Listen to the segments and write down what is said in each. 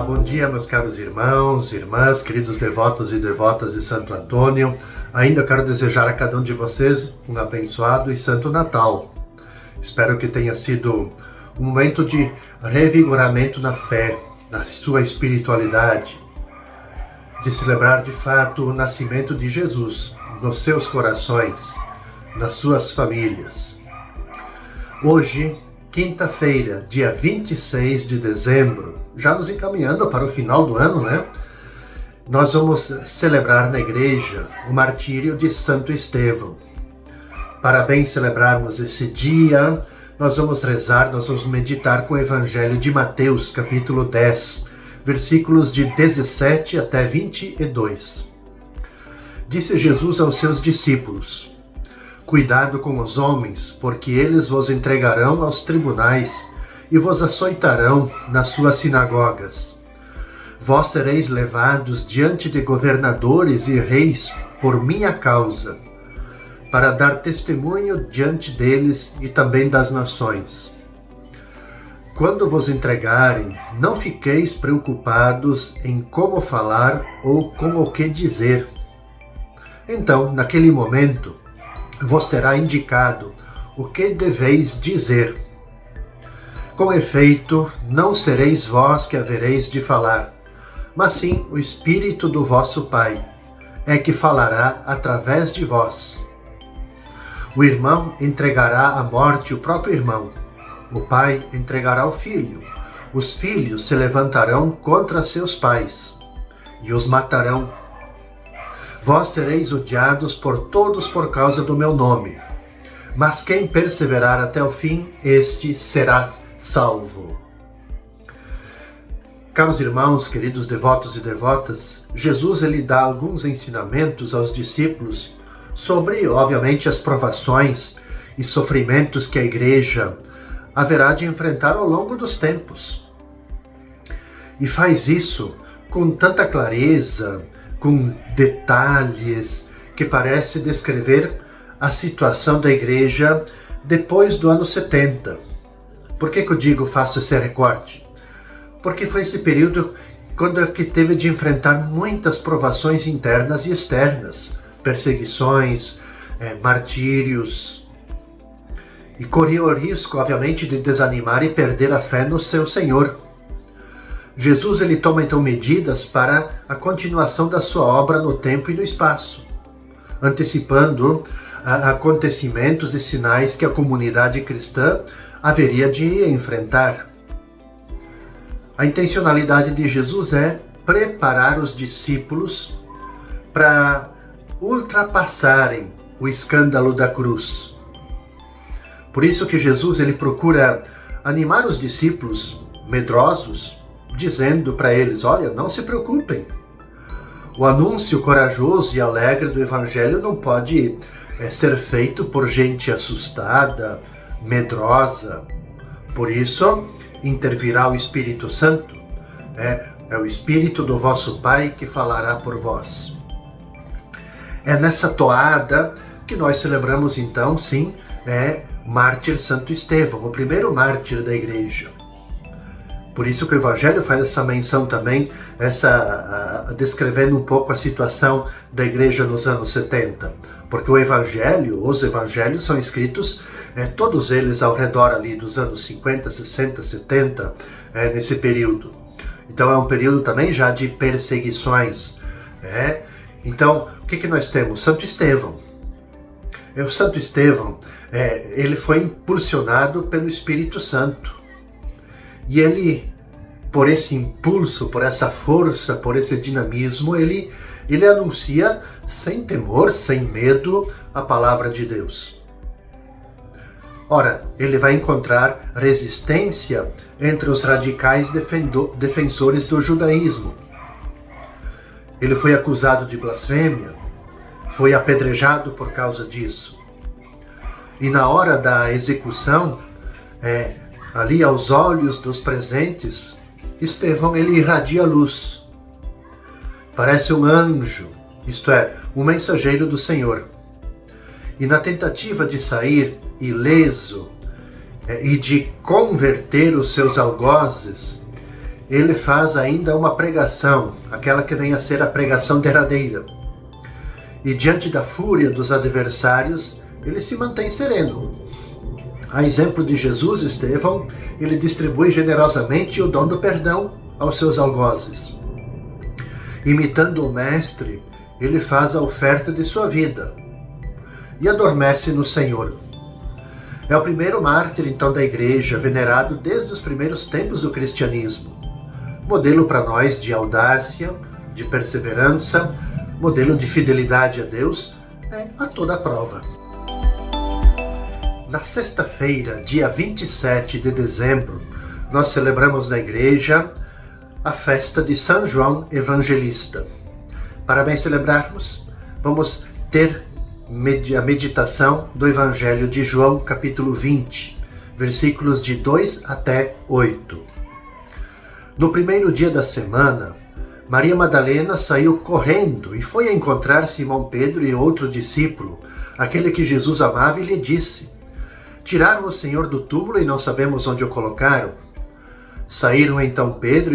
Bom dia, meus caros irmãos, irmãs, queridos devotos e devotas de Santo Antônio. Ainda quero desejar a cada um de vocês um abençoado e santo Natal. Espero que tenha sido um momento de revigoramento na fé, na sua espiritualidade, de celebrar de fato o nascimento de Jesus nos seus corações, nas suas famílias. Hoje, quinta-feira, dia 26 de dezembro, já nos encaminhando para o final do ano, né? Nós vamos celebrar na igreja o martírio de Santo Estevão. Para bem celebrarmos esse dia, nós vamos rezar, nós vamos meditar com o Evangelho de Mateus, capítulo 10, versículos de 17 até 22. Disse Jesus aos seus discípulos: Cuidado com os homens, porque eles vos entregarão aos tribunais e vos açoitarão nas suas sinagogas. Vós sereis levados diante de governadores e reis por minha causa, para dar testemunho diante deles e também das nações. Quando vos entregarem, não fiqueis preocupados em como falar ou com o que dizer. Então, naquele momento, vos será indicado o que deveis dizer. Com efeito, não sereis vós que havereis de falar, mas sim o Espírito do vosso Pai é que falará através de vós. O irmão entregará à morte o próprio irmão, o pai entregará o filho, os filhos se levantarão contra seus pais e os matarão. Vós sereis odiados por todos por causa do meu nome, mas quem perseverar até o fim, este será salvo. Caros irmãos, queridos devotos e devotas, Jesus ele dá alguns ensinamentos aos discípulos sobre, obviamente, as provações e sofrimentos que a igreja haverá de enfrentar ao longo dos tempos. E faz isso com tanta clareza, com detalhes, que parece descrever a situação da igreja depois do ano 70. Por que eu digo faço esse recorte? Porque foi esse período quando que teve de enfrentar muitas provações internas e externas, perseguições, martírios, e corria o risco, obviamente, de desanimar e perder a fé no seu Senhor. Jesus ele toma então medidas para a continuação da sua obra no tempo e no espaço, antecipando acontecimentos e sinais que a comunidade cristã haveria de enfrentar. A intencionalidade de Jesus é preparar os discípulos para ultrapassarem o escândalo da cruz. Por isso que Jesus ele procura animar os discípulos medrosos, dizendo para eles: olha, não se preocupem. O anúncio corajoso e alegre do Evangelho não pode ser feito por gente assustada, medrosa. Por isso, intervirá o Espírito Santo. É o Espírito do vosso Pai que falará por vós. É nessa toada que nós celebramos então, sim, mártir Santo Estevão, o primeiro mártir da igreja. Por isso que o Evangelho faz essa menção também, descrevendo um pouco a situação da igreja nos anos 70. Porque os evangelhos são escritos, todos eles ao redor ali dos anos 50, 60, 70, nesse período. Então é um período também já de perseguições. Então, o que nós temos? Santo Estevão. O Santo Estevão, ele foi impulsionado pelo Espírito Santo. E ele, por esse impulso, por essa força, por esse dinamismo, ele anuncia sem temor, sem medo, a palavra de Deus. Ora, ele vai encontrar resistência entre os radicais defensores do judaísmo. Ele foi acusado de blasfêmia, foi apedrejado por causa disso. E na hora da execução, ali aos olhos dos presentes, Estevão ele irradia luz. Parece um anjo, isto é, um mensageiro do Senhor. E na tentativa de sair ileso e de converter os seus algozes, ele faz ainda uma pregação, aquela que vem a ser a pregação derradeira. E diante da fúria dos adversários, ele se mantém sereno. A exemplo de Jesus, Estevão, ele distribui generosamente o dom do perdão aos seus algozes. Imitando o Mestre, ele faz a oferta de sua vida e adormece no Senhor. É o primeiro mártir, então, da Igreja, venerado desde os primeiros tempos do cristianismo. Modelo para nós de audácia, de perseverança, modelo de fidelidade a Deus, a toda prova. Na sexta-feira, dia 27 de dezembro, nós celebramos na igreja a festa de São João Evangelista. Para bem celebrarmos, vamos ter a meditação do Evangelho de João, capítulo 20, versículos de 2 até 8. No primeiro dia da semana, Maria Madalena saiu correndo e foi encontrar Simão Pedro e outro discípulo, aquele que Jesus amava, e lhe disse: Tiraram o Senhor do túmulo e não sabemos onde o colocaram. Saíram então Pedro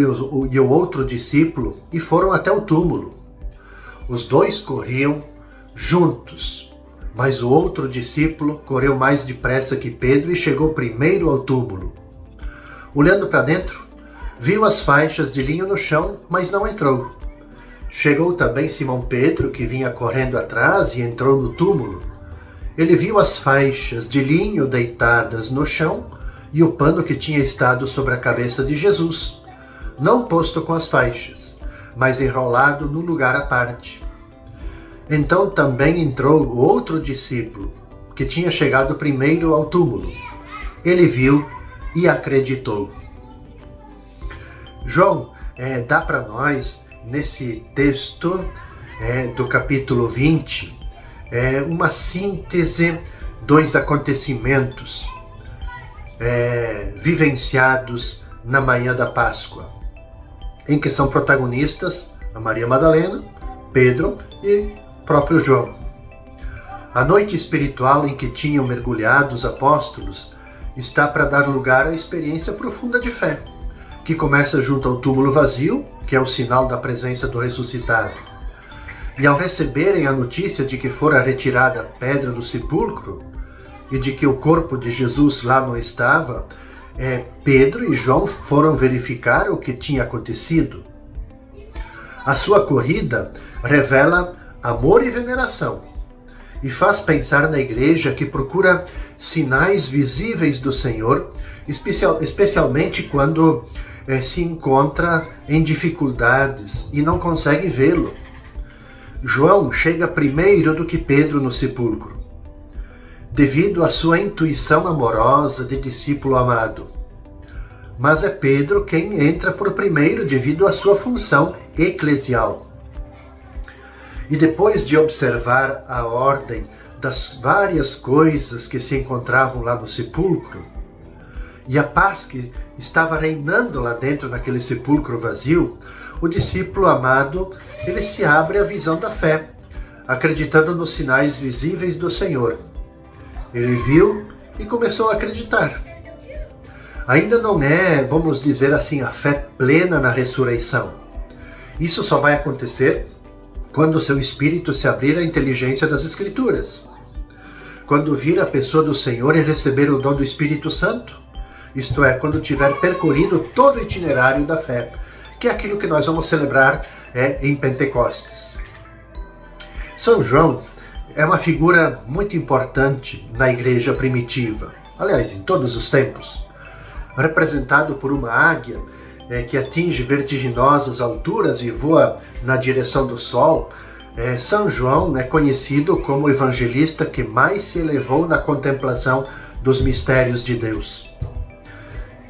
e o outro discípulo e foram até o túmulo. Os dois corriam juntos, mas o outro discípulo correu mais depressa que Pedro e chegou primeiro ao túmulo. Olhando para dentro, viu as faixas de linho no chão, mas não entrou. Chegou também Simão Pedro, que vinha correndo atrás, e entrou no túmulo. Ele viu as faixas de linho deitadas no chão e o pano que tinha estado sobre a cabeça de Jesus, não posto com as faixas, mas enrolado num lugar à parte. Então também entrou o outro discípulo, que tinha chegado primeiro ao túmulo. Ele viu e acreditou. João dá para nós, nesse texto do capítulo 20, uma síntese dos acontecimentos vivenciados na manhã da Páscoa, em que são protagonistas a Maria Madalena, Pedro e próprio João. A noite espiritual em que tinham mergulhado os apóstolos está para dar lugar à experiência profunda de fé, que começa junto ao túmulo vazio, que é o sinal da presença do ressuscitado. E ao receberem a notícia de que fora retirada a pedra do sepulcro e de que o corpo de Jesus lá não estava, Pedro e João foram verificar o que tinha acontecido. A sua corrida revela amor e veneração e faz pensar na igreja, que procura sinais visíveis do Senhor, especialmente quando se encontra em dificuldades e não consegue vê-lo. João chega primeiro do que Pedro no sepulcro, devido à sua intuição amorosa de discípulo amado. Mas é Pedro quem entra por primeiro devido à sua função eclesial. E depois de observar a ordem das várias coisas que se encontravam lá no sepulcro, e a paz que estava reinando lá dentro naquele sepulcro vazio, o discípulo amado, ele se abre à visão da fé, acreditando nos sinais visíveis do Senhor. Ele viu e começou a acreditar. Ainda não é, vamos dizer assim, a fé plena na ressurreição. Isso só vai acontecer quando o seu espírito se abrir à inteligência das Escrituras. Quando vir a pessoa do Senhor e receber o dom do Espírito Santo, isto é, quando tiver percorrido todo o itinerário da fé, que é aquilo que nós vamos celebrar em Pentecostes. São João é uma figura muito importante na igreja primitiva, aliás, em todos os tempos. Representado por uma águia que atinge vertiginosas alturas e voa na direção do sol, São João é conhecido como o evangelista que mais se elevou na contemplação dos mistérios de Deus.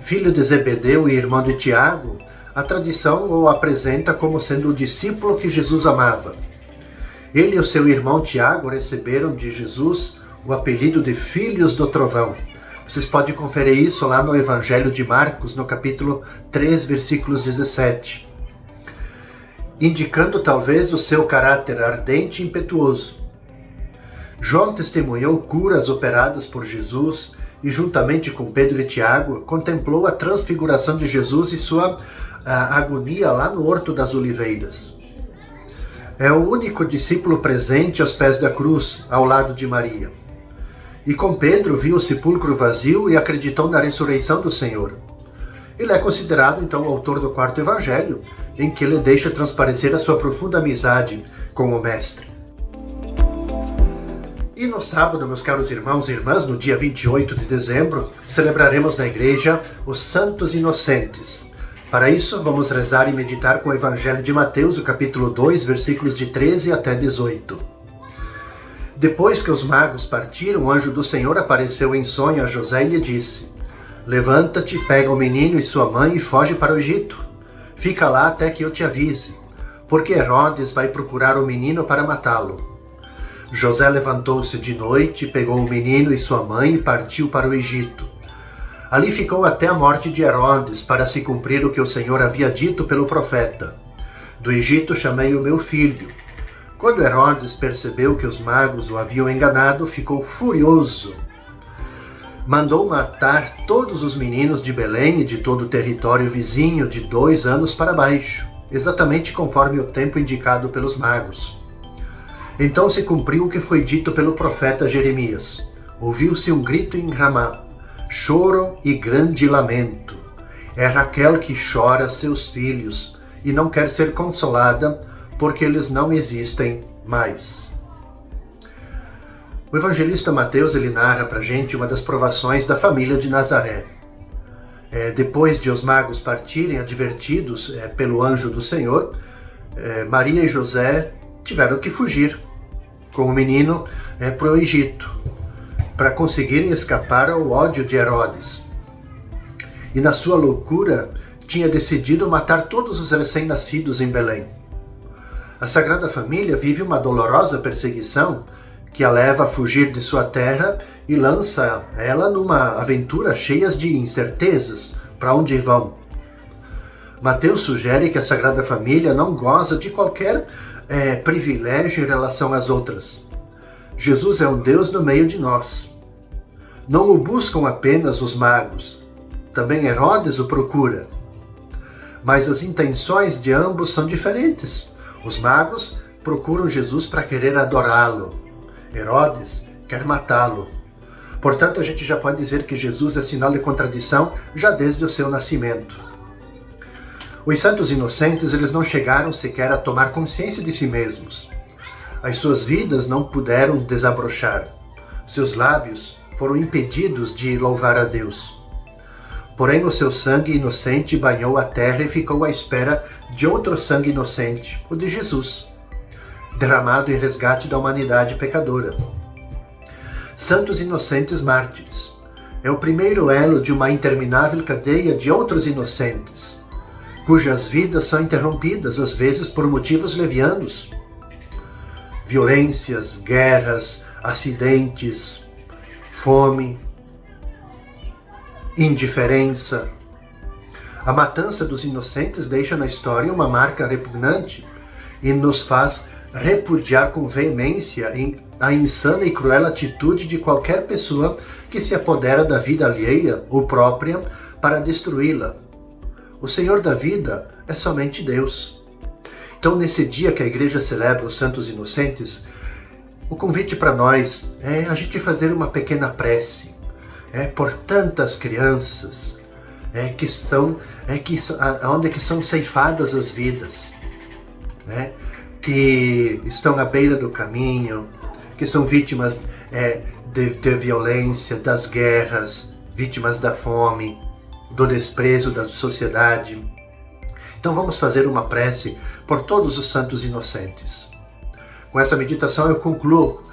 Filho de Zebedeu e irmão de Tiago, a tradição o apresenta como sendo o discípulo que Jesus amava. Ele e o seu irmão Tiago receberam de Jesus o apelido de Filhos do Trovão. Vocês podem conferir isso lá no Evangelho de Marcos, no capítulo 3, versículos 17. Indicando talvez o seu caráter ardente e impetuoso. João testemunhou curas operadas por Jesus e, juntamente com Pedro e Tiago, contemplou a transfiguração de Jesus e sua a agonia lá no Horto das Oliveiras. É o único discípulo presente aos pés da cruz, ao lado de Maria. E com Pedro viu o sepulcro vazio e acreditou na ressurreição do Senhor. Ele é considerado, então, o autor do quarto evangelho, em que ele deixa transparecer a sua profunda amizade com o Mestre. E no sábado, meus caros irmãos e irmãs, no dia 28 de dezembro, celebraremos na igreja os Santos Inocentes. Para isso, vamos rezar e meditar com o Evangelho de Mateus, o capítulo 2, versículos de 13 até 18. Depois que os magos partiram, o anjo do Senhor apareceu em sonho a José e lhe disse: Levanta-te, pega o menino e sua mãe e foge para o Egito. Fica lá até que eu te avise, porque Herodes vai procurar o menino para matá-lo. José levantou-se de noite, pegou o menino e sua mãe e partiu para o Egito. Ali ficou até a morte de Herodes, para se cumprir o que o Senhor havia dito pelo profeta: Do Egito chamei o meu filho. Quando Herodes percebeu que os magos o haviam enganado, ficou furioso. Mandou matar todos os meninos de Belém e de todo o território vizinho de 2 anos para baixo, exatamente conforme o tempo indicado pelos magos. Então se cumpriu o que foi dito pelo profeta Jeremias. Ouviu-se um grito em Ramá, choro e grande lamento. É Raquel que chora seus filhos e não quer ser consolada, porque eles não existem mais. O evangelista Mateus ele narra para a gente uma das provações da família de Nazaré. Depois de os magos partirem, advertidos pelo anjo do Senhor, Maria e José tiveram que fugir com o menino para o Egito, para conseguirem escapar ao ódio de Herodes. E na sua loucura, tinha decidido matar todos os recém-nascidos em Belém. A Sagrada Família vive uma dolorosa perseguição que a leva a fugir de sua terra e lança ela numa aventura cheia de incertezas para onde vão. Mateus sugere que a Sagrada Família não goza de qualquer privilégio em relação às outras. Jesus é um Deus no meio de nós. Não o buscam apenas os magos, também Herodes o procura. Mas as intenções de ambos são diferentes. Os magos procuram Jesus para querer adorá-lo. Herodes quer matá-lo. Portanto, a gente já pode dizer que Jesus é sinal de contradição já desde o seu nascimento. Os santos inocentes, eles não chegaram sequer a tomar consciência de si mesmos. As suas vidas não puderam desabrochar. Seus lábios foram impedidos de louvar a Deus. Porém, o seu sangue inocente banhou a terra e ficou à espera de outro sangue inocente, o de Jesus, derramado em resgate da humanidade pecadora. Santos inocentes mártires. É o primeiro elo de uma interminável cadeia de outros inocentes, cujas vidas são interrompidas, às vezes por motivos levianos. Violências, guerras, acidentes, fome, indiferença. A matança dos inocentes deixa na história uma marca repugnante e nos faz repudiar com veemência a insana e cruel atitude de qualquer pessoa que se apodera da vida alheia ou própria para destruí-la. O Senhor da vida é somente Deus. Então, nesse dia que a igreja celebra os Santos Inocentes, o convite para nós é a gente fazer uma pequena prece por tantas crianças onde que são ceifadas as vidas, que estão à beira do caminho, que são vítimas de violência, das guerras, vítimas da fome, do desprezo da sociedade. Então vamos fazer uma prece por todos os santos inocentes. Com essa meditação eu concluo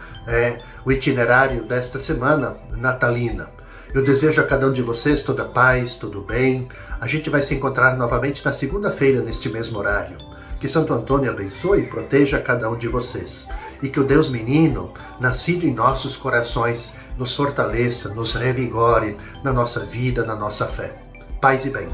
o itinerário desta semana natalina. Eu desejo a cada um de vocês toda paz, todo bem. A gente vai se encontrar novamente na segunda-feira, neste mesmo horário. Que Santo Antônio abençoe e proteja cada um de vocês. E que o Deus menino, nascido em nossos corações, nos fortaleça, nos revigore na nossa vida, na nossa fé. Paz e bem.